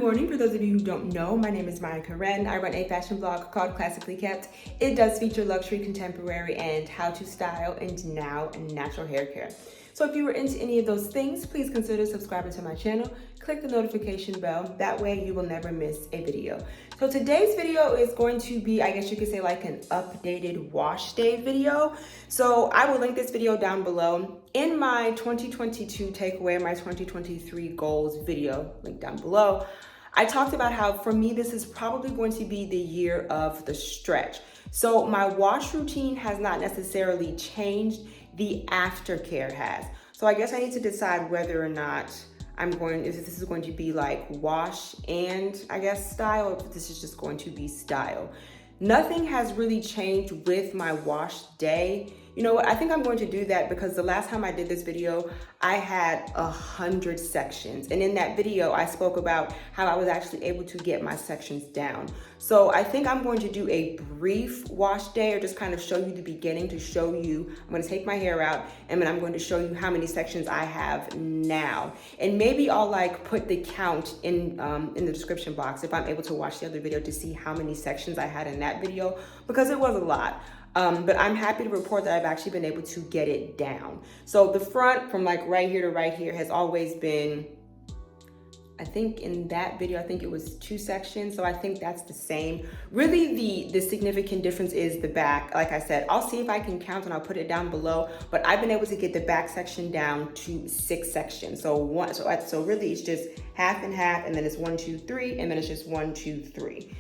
morning. For those of you who don't know, my name is Maya Karen. I run a fashion blog called Classically Kept. It does feature luxury, contemporary, and how to style and now natural hair care. So if you were into any of those things, please consider subscribing to my channel. Click the notification bell. That way you will never miss a video. So today's video is going to be, I guess you could say, like an updated wash day video. So I will link this video down below. In my 2022 takeaway, my 2023 goals video, link down below, I talked about how for me, this is probably going to be the year of the stretch. So my wash routine has not necessarily changed, the aftercare has. So I guess I need to decide whether or not if this is going to be like wash and I guess style, or if this is just going to be style. Nothing has really changed with my wash day. You know what, I think I'm going to do that because the last time I did this video, I had 100 sections. And in that video, I spoke about how I was actually able to get my sections down. So I think I'm going to do a brief wash day, or just kind of show you the beginning to show you, I'm going to take my hair out and then I'm going to show you how many sections I have now. And maybe I'll like put the count in the description box if I'm able to watch the other video to see how many sections I had in that video, because it was a lot. But I'm happy to report that I've actually been able to get it down. So the front from like right here to right here has always been, I think in that video, I think it was 2 sections. So I think that's the same. Really the significant difference is the back. Like I said, I'll see if I can count and I'll put it down below, but I've been able to get the back section down to 6 sections. So really it's just half and half, and then it's 1, 2, 3, and then it's just 1, 2, 3.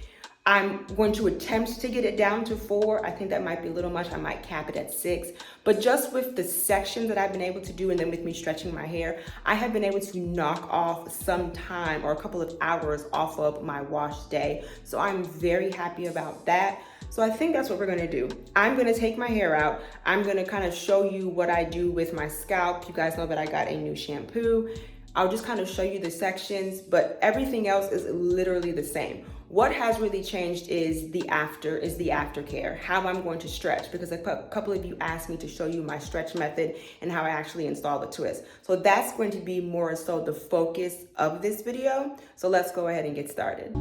I'm going to attempt to get it down to 4. I think that might be a little much. I might cap it at 6. But just with the sections that I've been able to do, and then with me stretching my hair, I have been able to knock off some time or a couple of hours off of my wash day. So I'm very happy about that. So I think that's what we're gonna do. I'm gonna take my hair out. I'm gonna kind of show you what I do with my scalp. You guys know that I got a new shampoo. I'll just kind of show you the sections, but everything else is literally the same. What has really changed is the aftercare, how I'm going to stretch, because a couple of you asked me to show you my stretch method and how I actually install the twist. So that's going to be more so the focus of this video. So let's go ahead and get started.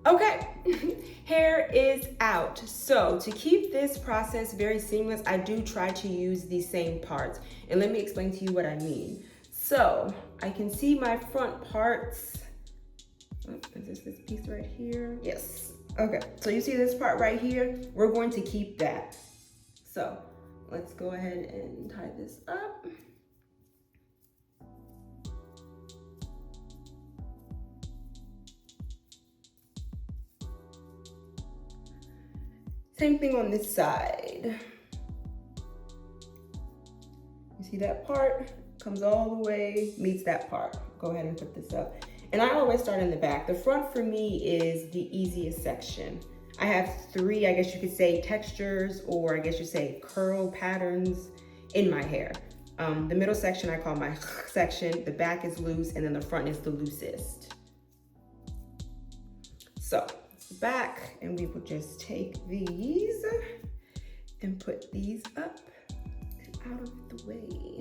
Okay, hair is out. So to keep this process very seamless, I do try to use the same parts. And let me explain to you what I mean. So I can see my front parts. Oh, is this piece right here? Yes. Okay, so you see this part right here? We're going to keep that. So let's go ahead and tie this up. Same thing on this side. You see that part? Comes all the way, meets that part. Go ahead and put this up. And I always start in the back. The front for me is the easiest section. I have 3, I guess you could say, textures, or I guess you say curl patterns in my hair. The middle section I call my section, the back is loose, and then the front is the loosest. So, back, and we will just take these and put these up and out of the way.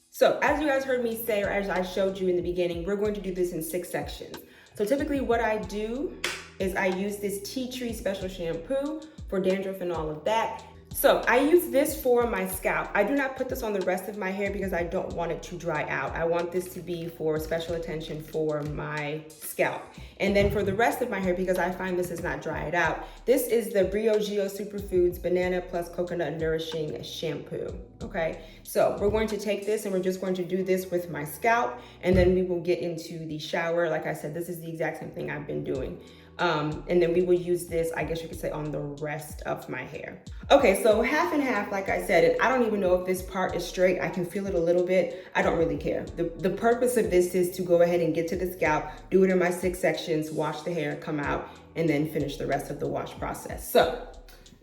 So as you guys heard me say, or as I showed you in the beginning, we're going to do this in 6 sections. So typically what I do is I use this tea tree special shampoo for dandruff and all of that. So I use this for my scalp. I do not put this on the rest of my hair because I don't want it to dry out. I want this to be for special attention for my scalp. And then for the rest of my hair, because I find this is not dried out, this is the Briogeo Superfoods Banana Plus Coconut Nourishing Shampoo, okay? So we're going to take this and we're just going to do this with my scalp, and then we will get into the shower. Like I said, this is the exact same thing I've been doing. And then we will use this, I guess you could say, on the rest of my hair. Okay, so half and half, like I said, and I don't even know if this part is straight. I can feel it a little bit. I don't really care. The purpose of this is to go ahead and get to the scalp, do it in my 6 sections, wash the hair, come out, and then finish the rest of the wash process. So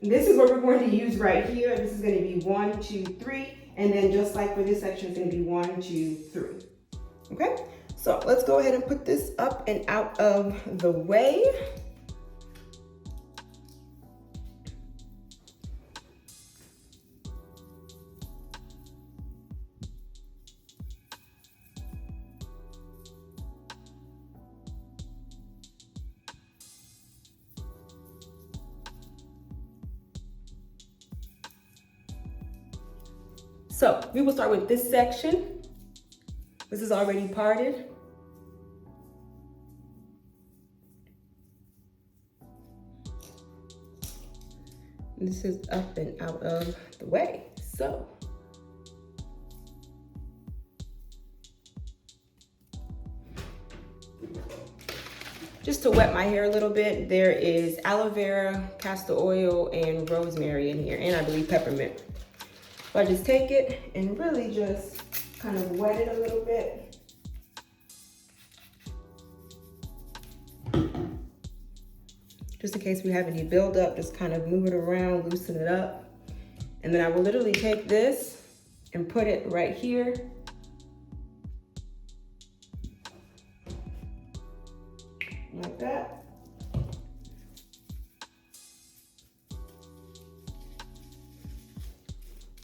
this is what we're going to use right here. This is going to be 1, 2, 3, and then just like for this section, it's going to be 1, 2, 3. Okay? So let's go ahead and put this up and out of the way. So we will start with this section. This is already parted. This is up and out of the way. So just to wet my hair a little bit, there is aloe vera, castor oil, and rosemary in here, and I believe peppermint. So I just take it and really just kind of wet it a little bit. Just in case we have any buildup, just kind of move it around, loosen it up. And then I will literally take this and put it right here. Like that.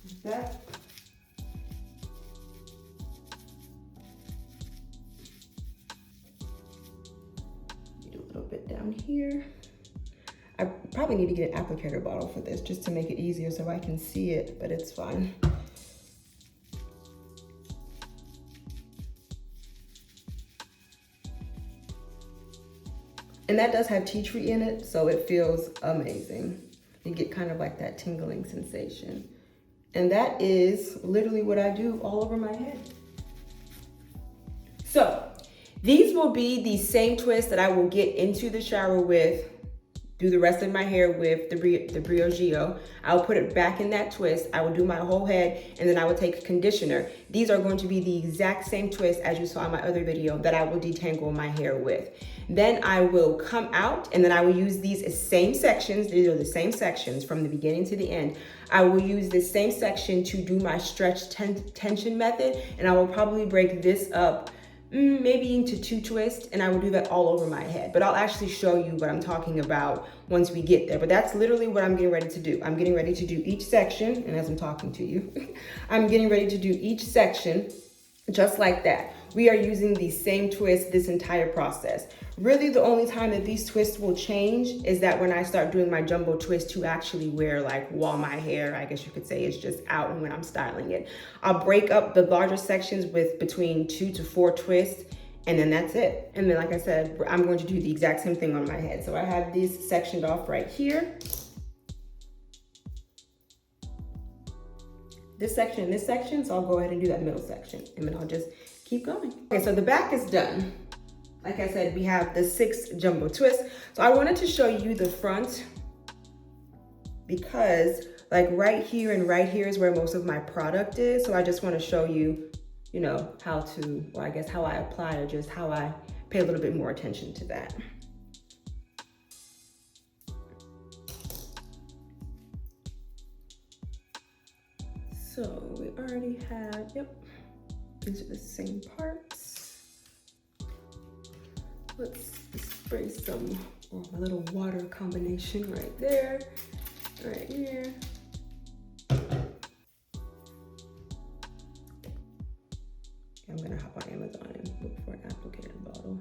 Like that. Do a little bit down here. I probably need to get an applicator bottle for this just to make it easier so I can see it, but it's fine. And that does have tea tree in it, so it feels amazing. You get kind of like that tingling sensation. And that is literally what I do all over my head. So these will be the same twists that I will get into the shower with, do the rest of my hair with the Briogeo. I'll put it back in that twist. I will do my whole head, and then I will take conditioner. These are going to be the exact same twist as you saw in my other video that I will detangle my hair with. Then I will come out, and then I will use these as same sections. These are the same sections from the beginning to the end. I will use this same section to do my stretch tension method, and I will probably break this up maybe into 2 twists, and I will do that all over my head. But I'll actually show you what I'm talking about once we get there. But that's literally what I'm getting ready to do. I'm getting ready to do each section, and as I'm talking to you, I'm getting ready to do each section just like that. We are using the same twist this entire process. Really, the only time that these twists will change is that when I start doing my jumbo twist to actually wear, like, while my hair, I guess you could say, is just out and when I'm styling it. I'll break up the larger sections with between 2 to 4 twists, and then that's it. And then, like I said, I'm going to do the exact same thing on my head. So I have these sectioned off right here. This section and this section, so I'll go ahead and do that middle section, and then I'll just keep going. Okay, so the back is done. Like I said, we have the 6 jumbo twists. So I wanted to show you the front because like right here and right here is where most of my product is. So I just want to show you, you know, how to, or I guess how I apply, or just how I pay a little bit more attention to that. So we already have, yep, these are the same parts. Let's spray some, a little water combination right there, right here. I'm gonna hop on Amazon and look for an applicator bottle.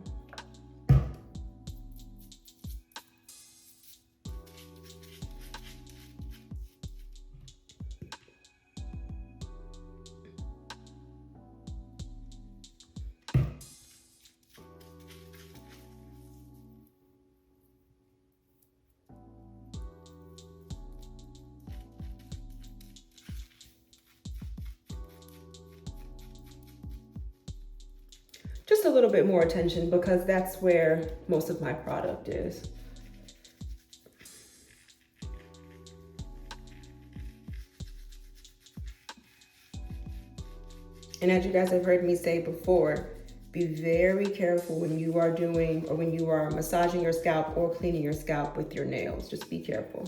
just a little bit more attention because that's where most of my product is. And as you guys have heard me say before, be very careful when you are doing or when you are massaging your scalp or cleaning your scalp with your nails. Just be careful.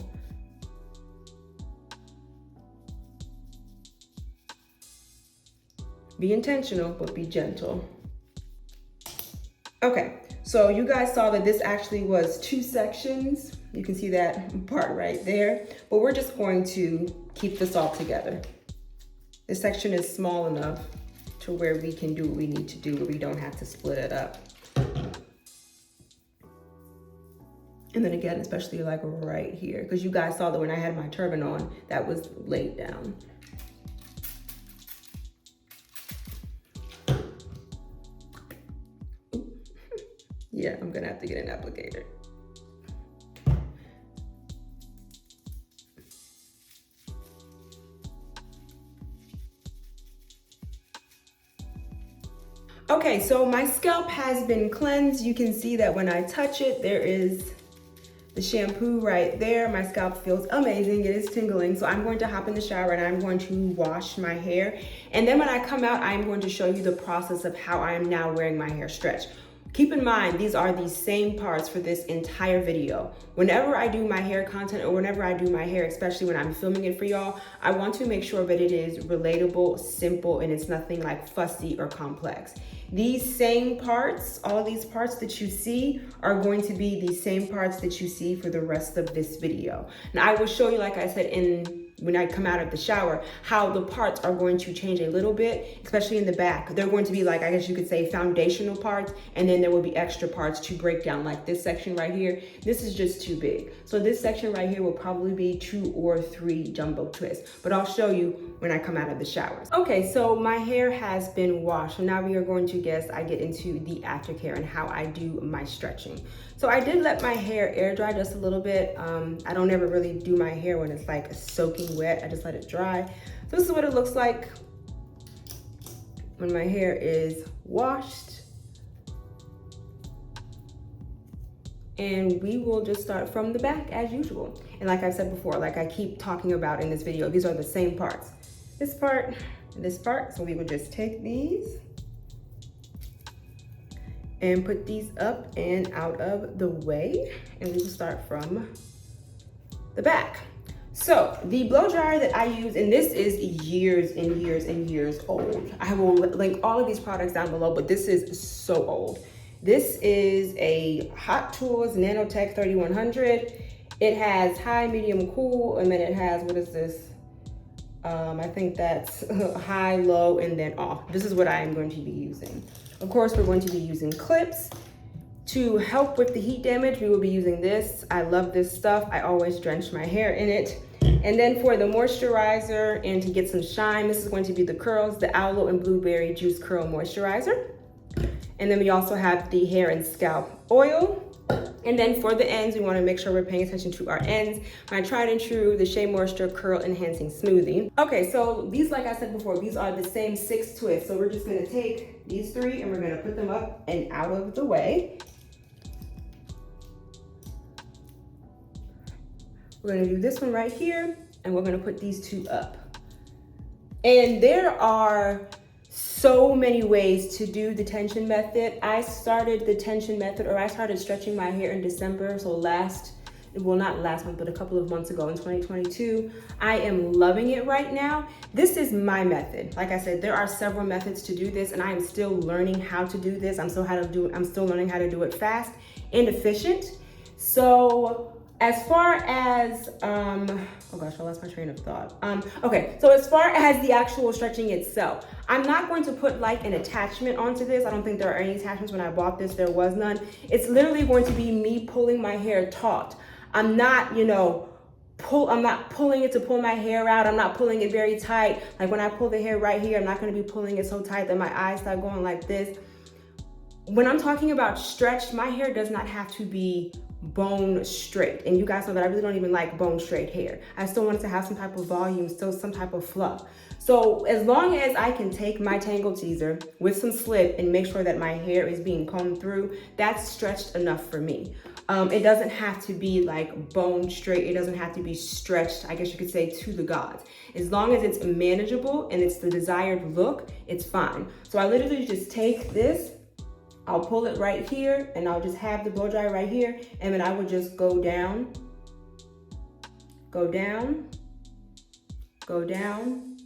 Be intentional, but be gentle. Okay, so you guys saw that this actually was 2 sections. You can see that part right there, but we're just going to keep this all together. This section is small enough to where we can do what we need to do, where we don't have to split it up. And then again, especially like right here, because you guys saw that when I had my turban on, that was laid down. Yeah, I'm gonna have to get an applicator. Okay, so my scalp has been cleansed. You can see that when I touch it, there is the shampoo right there. My scalp feels amazing. It is tingling. So I'm going to hop in the shower and I'm going to wash my hair. And then when I come out, I'm going to show you the process of how I am now wearing my hair stretched. Keep in mind, these are the same parts for this entire video. Whenever I do my hair content or whenever I do my hair, especially when I'm filming it for y'all, I want to make sure that it is relatable, simple, and it's nothing like fussy or complex. These same parts, all of these parts that you see are going to be the same parts that you see for the rest of this video. Now I will show you, like I said, when I come out of the shower, how the parts are going to change a little bit, especially in the back. They're going to be like, I guess you could say, foundational parts, and then there will be extra parts to break down, like this section right here. This is just too big. So this section right here will probably be 2 or 3 jumbo twists, but I'll show you when I come out of the showers. Okay, so my hair has been washed. So now we are going to I get into the aftercare and how I do my stretching. So I did let my hair air dry just a little bit. I don't ever really do my hair when it's like soaking wet. I just let it dry. So this is what it looks like when my hair is washed. And we will just start from the back as usual. And like I said before, like I keep talking about in this video, these are the same parts. This part and this part. So we will just take these and put these up and out of the way. And we will start from the back. So the blow dryer that I use, and this is years and years and years old. I will link all of these products down below, but this is so old. This is a Hot Tools Nanotech 3100. It has high, medium, cool, and then it has, what is this? I think that's high, low, and then off. This is what I am going to be using. Of course, we're going to be using clips. To help with the heat damage, we will be using this. I love this stuff. I always drench my hair in it. And then for the moisturizer and to get some shine, this is going to be the Curls, the Aloe and Blueberry Juice Curl Moisturizer. And then we also have the hair and scalp oil. And then for the ends, we want to make sure we're paying attention to our ends. My tried and true, the Shea Moisture Curl Enhancing Smoothie. Okay, so these, like I said before, these are the same 6 twists. So we're just going to take these 3 and we're going to put them up and out of the way. We're going to do this one right here, and we're going to put these 2 up. And there are so many ways to do the tension method. I started the tension method, or I started stretching my hair in December. So not last month, but a couple of months ago in 2022. I am loving it right now. This is my method. Like I said, there are several methods to do this, and I am still learning how to do this. I'm still learning how to do it fast and efficient. So as far as, oh gosh, I lost my train of thought. Okay, so as far as the actual stretching itself, I'm not going to put like an attachment onto this. I don't think there are any attachments. When I bought this, there was none. It's literally going to be me pulling my hair taut. I'm not, I'm not pulling it to pull my hair out. I'm not pulling it very tight. Like when I pull the hair right here, I'm not gonna be pulling it so tight that my eyes start going like this. When I'm talking about stretched, my hair does not have to be bone straight. And you guys know that I really don't even like bone straight hair. I still want it to have some type of volume, still some type of fluff. So as long as I can take my tangle teaser with some slip and make sure that my hair is being combed through, that's stretched enough for me. It doesn't have to be like bone straight. It doesn't have to be stretched, I guess you could say, to the gods. As long as it's manageable and it's the desired look, it's fine. So I literally just take this, I'll pull it right here, and I'll just have the blow dryer right here, and then I would just go down, go down, go down,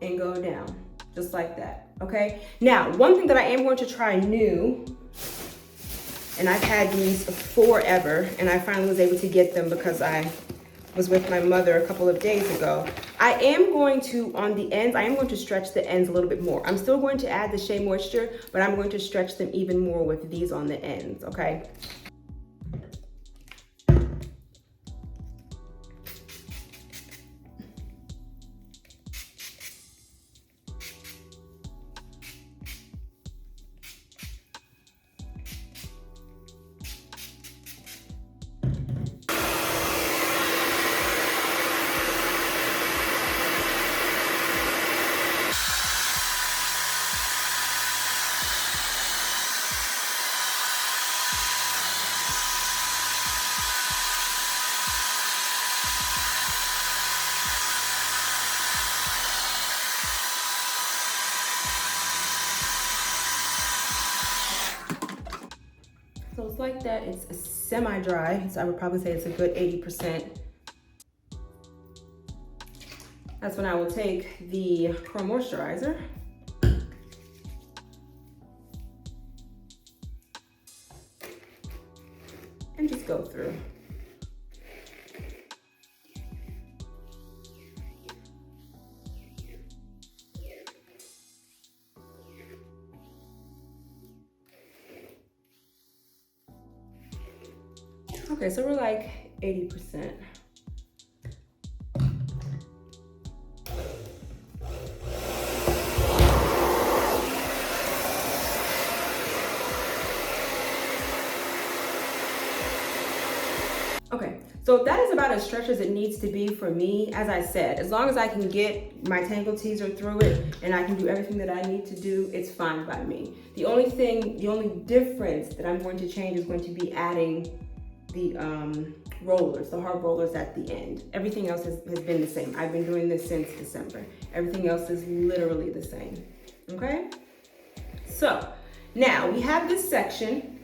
and go down, just like that, okay? Now, one thing that I am going to try new, and I've had these forever, and I finally was able to get them because I was with my mother a couple of days ago. I am going to, on the ends, I am going to stretch the ends a little bit more. I'm still going to add the Shea Moisture, but I'm going to stretch them even more with these on the ends, okay? So it's like that. It's semi-dry, so I would probably say it's a good 80%. That's when I will take the Pro Moisturizer and just go through. Okay, so we're like 80%. Okay, so that is about as stretched as it needs to be for me. As I said, as long as I can get my tangle teaser through it and I can do everything that I need to do, it's fine by me. The only difference that I'm going to change is going to be adding the rollers, the hard rollers at the end. Everything else has been the same. I've been doing this since December. Everything else is literally the same, okay? So now we have this section,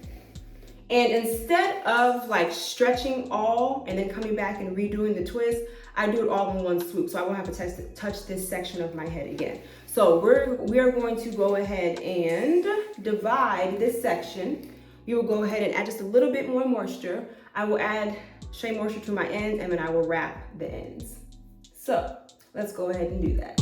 and instead of like stretching all and then coming back and redoing the twist, I do it all in one swoop, so I won't have to touch this section of my head again. So we are going to go ahead and divide this section. We will go ahead and add just a little bit more moisture. I will add Shea Moisture to my ends, and then I will wrap the ends. So let's go ahead and do that.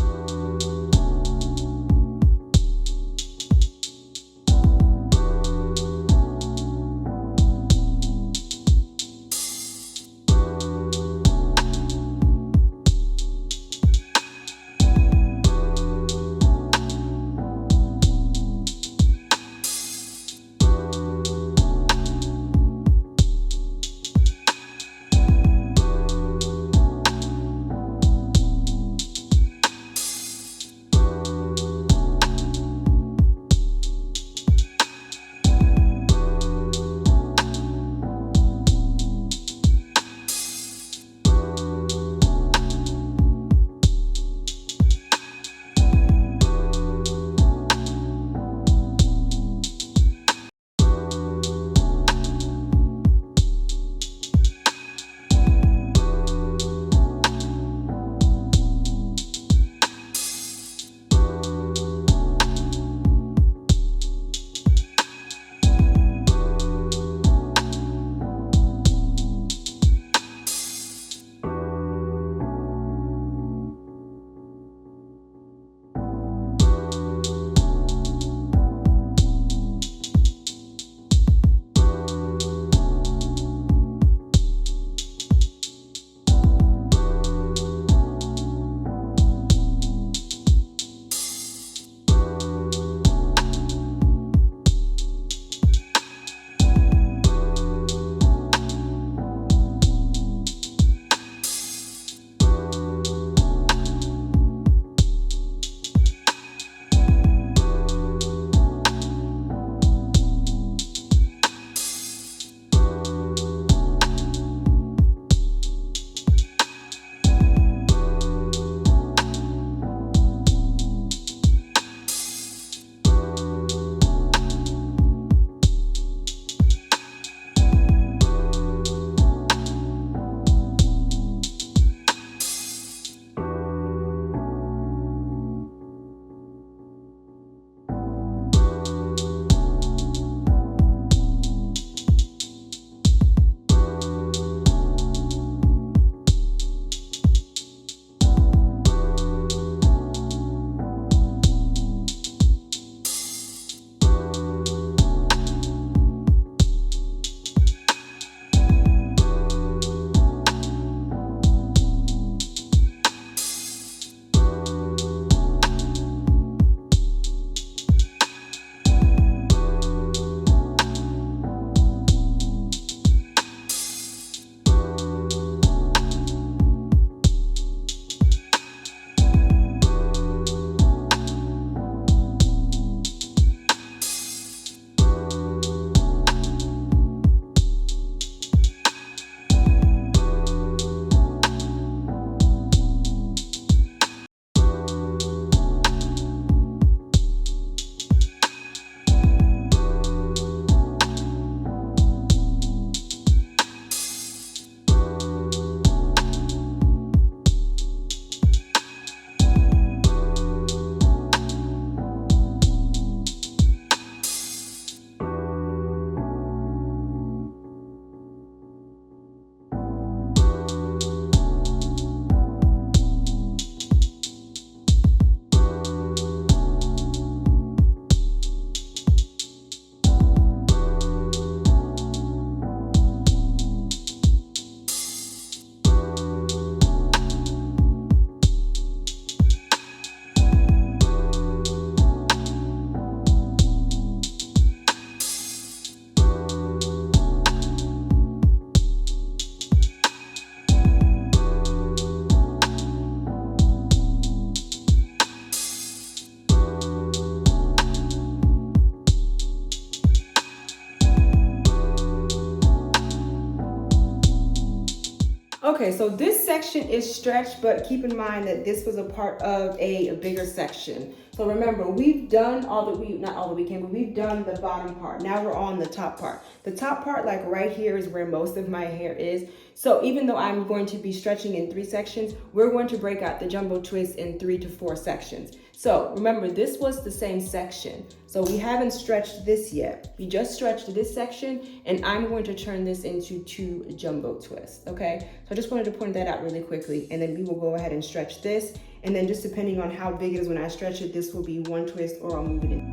Okay, so this section is stretched, but keep in mind that this was a part of a bigger section. So remember, we've done not all the weekend, but we've done the bottom part. Now we're on the top part. The top part, like right here, is where most of my hair is. So even though I'm going to be stretching in 3 sections, we're going to break out the jumbo twist in 3 to 4 sections. So remember, this was the same section. So we haven't stretched this yet. We just stretched this section, and I'm going to turn this into 2 jumbo twists, okay? So I just wanted to point that out really quickly, and then we will go ahead and stretch this. And then just depending on how big it is when I stretch it, this will be 1 twist or I'll move it in.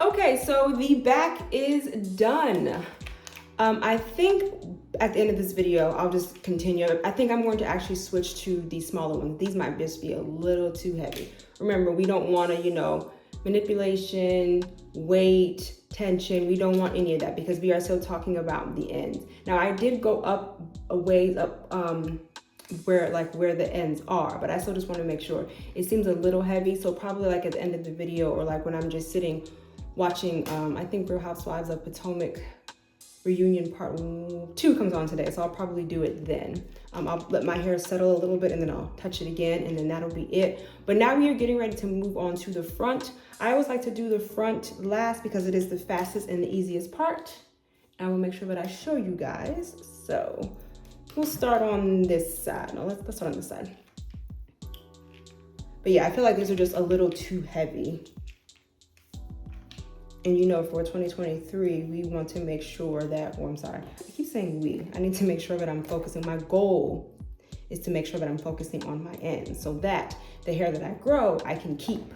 Okay, so the back is done. I think at the end of this video, I'll just continue. I think I'm going to actually switch to the smaller ones. These might just be a little too heavy. Remember, we don't want to, manipulation, weight, tension. We don't want any of that because we are still talking about the ends. Now, I did go up a ways up where the ends are, but I still just want to make sure. It seems a little heavy, so probably like at the end of the video or like when I'm just sitting watching, I think Real Housewives of Potomac reunion part 2 comes on today, so I'll probably do it then. I'll let my hair settle a little bit and then I'll touch it again and then that'll be it. But now we are getting ready to move on to the front. I always like to do the front last because it is the fastest and the easiest part. I will make sure that I show you guys. So we'll start on this side. No, let's start on this side. But yeah, I feel like these are just a little too heavy. And for 2023, we want to make sure that, I keep saying we. I need to make sure that I'm focusing. My goal is to make sure that I'm focusing on my ends so that the hair that I grow, I can keep.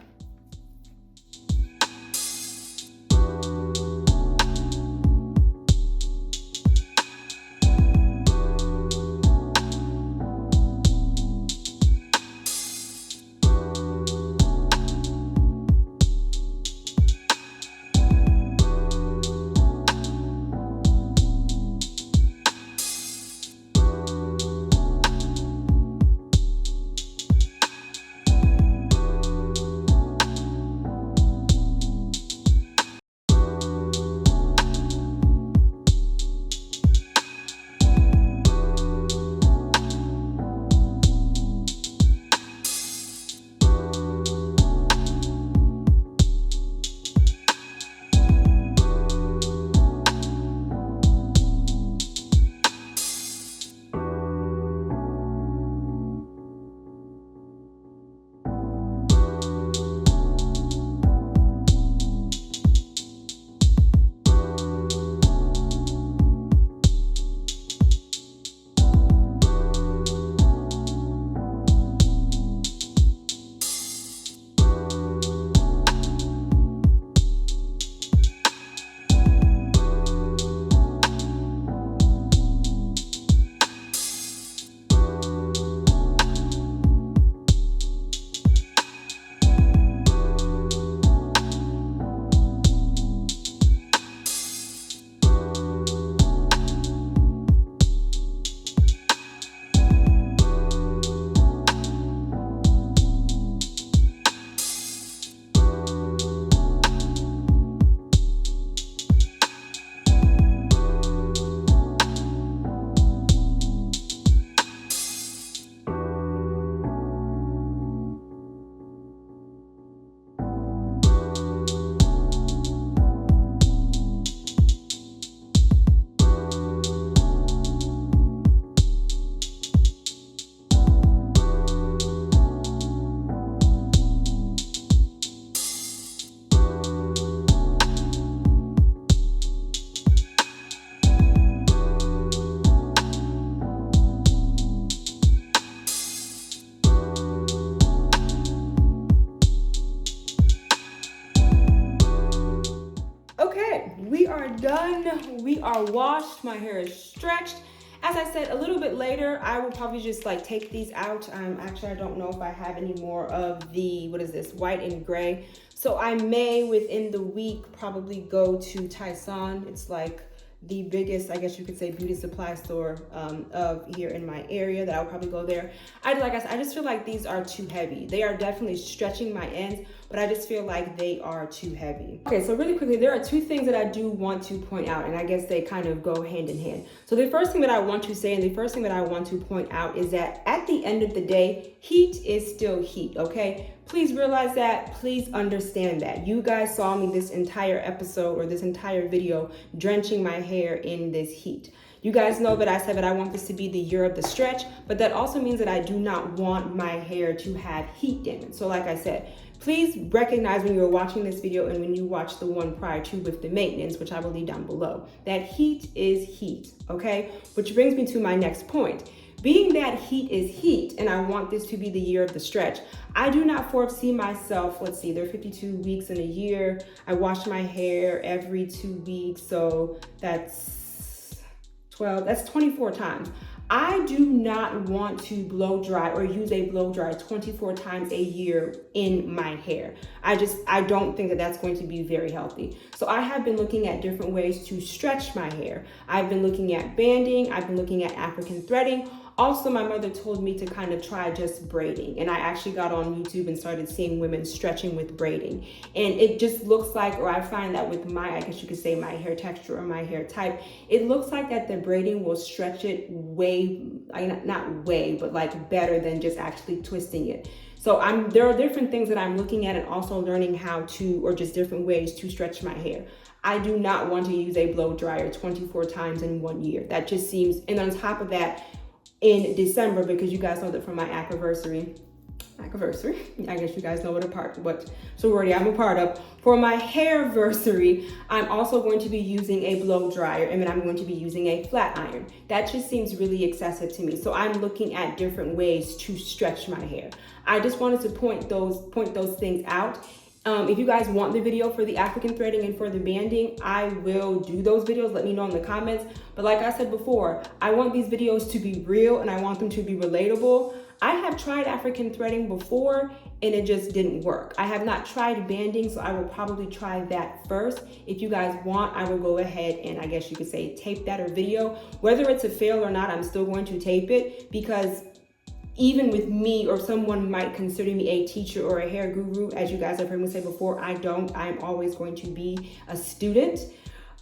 in, we are washed, my hair is stretched. As I said, a little bit later, I will probably just like take these out. Actually, I don't know if I have any more of the, what is this, white and gray. So I may, within the week, probably go to Tyson. It's like the biggest, I guess you could say, beauty supply store of here in my area, that I'll probably go there. Like I said, I just feel like these are too heavy. They are definitely stretching my ends, but I just feel like they are too heavy. Okay, so really quickly, there are two things that I do want to point out, and I guess they kind of go hand in hand. So the first thing that I want to say, and the first thing that I want to point out, is that at the end of the day, heat is still heat, okay? Please realize that, please understand that. You guys saw me this entire episode or this entire video drenching my hair in this heat. You guys know that I said that I want this to be the year of the stretch, but that also means that I do not want my hair to have heat damage. So like I said, please recognize when you're watching this video and when you watch the one prior to with the maintenance, which I will leave down below, that heat is heat, okay? Which brings me to my next point. Being that heat is heat, and I want this to be the year of the stretch, I do not foresee myself, let's see, there are 52 weeks in a year. I wash my hair every 2 weeks, so that's 12, that's 24 times. I do not want to blow dry or use a blow dry 24 times a year in my hair. I don't think that that's going to be very healthy. So I have been looking at different ways to stretch my hair. I've been looking at banding, I've been looking at African threading. Also, my mother told me to kind of try just braiding, and I actually got on YouTube and started seeing women stretching with braiding. And it just looks like, or I find that with my, I guess you could say my hair texture or my hair type, it looks like that the braiding will stretch it way, not way, but like better than just actually twisting it. So there are different things that I'm looking at and also learning how to, or just different ways to stretch my hair. I do not want to use a blow dryer 24 times in 1 year. That just seems, and on top of that, in December, because you guys know that from my anniversary, I guess you guys know what sorority I'm a part of. For my hairversary, I'm also going to be using a blow dryer, and then I'm going to be using a flat iron. That just seems really excessive to me. So I'm looking at different ways to stretch my hair. I just wanted to point those things out. If you guys want the video for the African threading and for the banding, I will do those videos. Let me know in the comments. But like I said before, I want these videos to be real and I want them to be relatable. I have tried African threading before and it just didn't work. I have not tried banding, so I will probably try that first. If you guys want, I will go ahead and, I guess you could say, tape that or video. Whether it's a fail or not, I'm still going to tape it, because even with me, or someone might consider me a teacher or a hair guru, as you guys have heard me say before, I don't. I'm always going to be a student.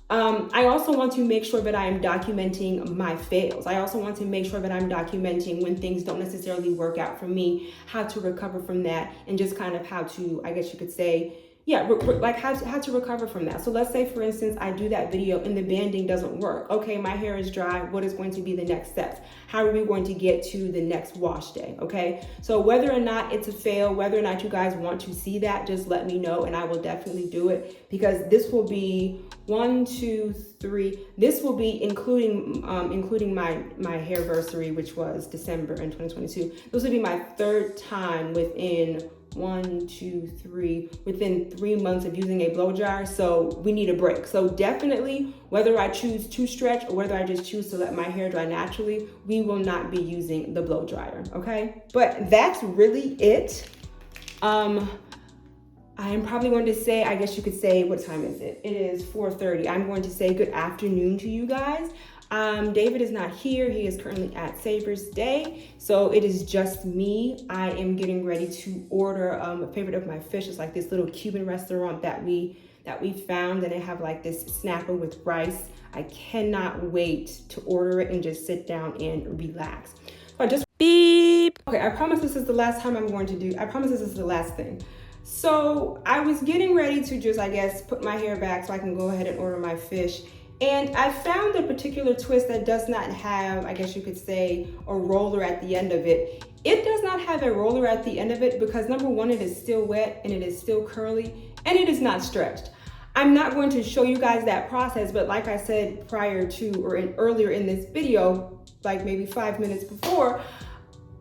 I also want to make sure that I am documenting my fails. I also want to make sure that I'm documenting when things don't necessarily work out for me, how to recover from that, and just kind of how to, I guess you could say, like how to recover from that. So let's say, for instance, I do that video and the banding doesn't work. Okay, my hair is dry. What is going to be the next steps? How are we going to get to the next wash day? Okay, so whether or not it's a fail, whether or not you guys want to see that, just let me know and I will definitely do it, because this will be 1, 2, 3. This will be including my hairversary, which was December in 2022. This will be my third time within 1, 2, 3, within 3 months of using a blow dryer. So we need a break. So definitely, whether I choose to stretch or whether I just choose to let my hair dry naturally, we will not be using the blow dryer, okay? But that's really it. I am probably going to say, I guess you could say, what time is it? It is 4:30. I'm going to say good afternoon to you guys. David is not here. He is currently at Saber's Day. So it is just me. I am getting ready to order a favorite of my fish. It's like this little Cuban restaurant that we found, and they have like this snapper with rice. I cannot wait to order it and just sit down and relax. So I just beep. Okay, I promise this is the last time I'm going to do. I promise this is the last thing. So I was getting ready to just, I guess, put my hair back so I can go ahead and order my fish. And I found a particular twist that does not have, I guess you could say, a roller at the end of it. It does not have a roller at the end of it because, number one, it is still wet and it is still curly and it is not stretched. I'm not going to show you guys that process, but like I said prior to, or earlier in this video, like maybe 5 minutes before,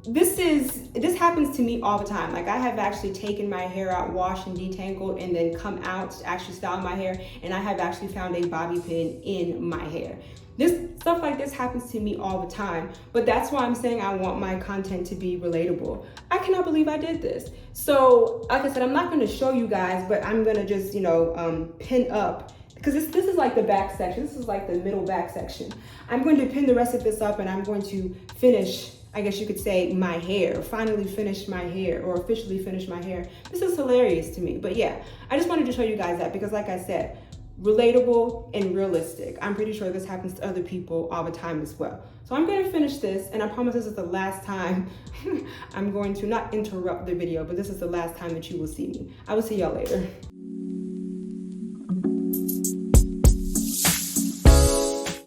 this happens to me all the time. Like I have actually taken my hair out, washed and detangled, and then come out to actually style my hair, and I have actually found a bobby pin in my hair. This stuff like this happens to me all the time, but that's why I'm saying I want my content to be relatable. I cannot believe I did this. So like I said, I'm not going to show you guys, but I'm going to just, pin up, because this is like the back section. This is like the middle back section. I'm going to pin the rest of this up, and I'm going to finish, I guess you could say, my hair. Finally finish my hair, or officially finish my hair. This is hilarious to me. But yeah, I just wanted to show you guys that, because like I said, relatable and realistic. I'm pretty sure this happens to other people all the time as well. So I'm going to finish this, and I promise this is the last time I'm going to not interrupt the video, but this is the last time that you will see me. I will see y'all later.